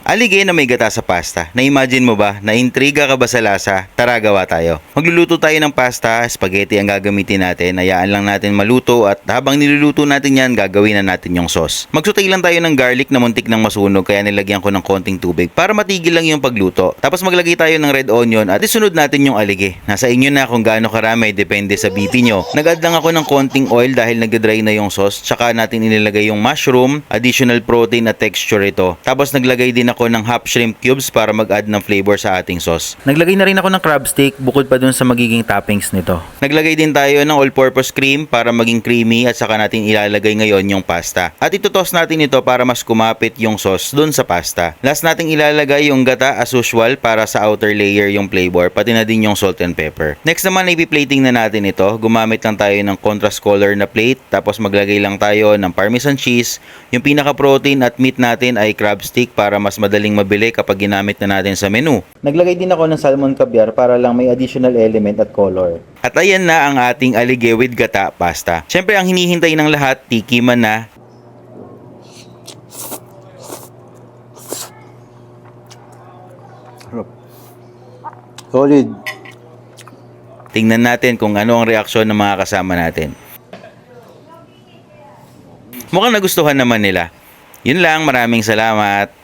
Alige na may gata sa pasta. Na-imagine mo ba? Na-intriga ka ba sa lasa? Tara, gawa tayo. Magluluto tayo ng pasta, spaghetti ang gagamitin natin. Hayaan lang natin maluto at habang niluluto natin yan, gagawin na natin yung sauce. Magsutay lang tayo ng garlic na muntik ng masunog kaya nilagyan ko ng konting tubig para matigil lang yung pagluto. Tapos maglagay tayo ng red onion at isunod natin yung alige. Nasa inyo na kung gaano karami, depende sa BP nyo. Nag-add lang ako ng konting oil dahil nagdadry na yung sauce. Tsaka natin inilagay yung mushroom, additional protein at texture ito. Tapos naglagay din ako ng half shrimp cubes para mag-add ng flavor sa ating sauce. Naglagay na rin ako ng crab steak bukod pa dun sa magiging toppings nito. Naglagay din tayo ng all-purpose cream para maging creamy at saka natin ilalagay ngayon yung pasta. At itutos natin ito para mas kumapit yung sauce dun sa pasta. Last nating ilalagay yung gata as usual para sa outer layer yung flavor, pati na din yung salt and pepper. Next naman ipi-plating na natin ito. Gumamit lang tayo ng contrast color na plate, tapos maglagay lang tayo ng parmesan cheese. Yung pinaka-protein at meat natin ay crab stick para mas madaling mabili kapag ginamit na natin sa menu. Naglagay din ako ng salmon caviar para lang may additional element at color. At ayan na ang ating alige with gata pasta. Syempre ang hinihintay ng lahat, tikiman na. Solid. Tingnan natin kung ano ang reaksyon ng mga kasama natin. Mukhang nagustuhan naman nila. Yun lang, maraming salamat.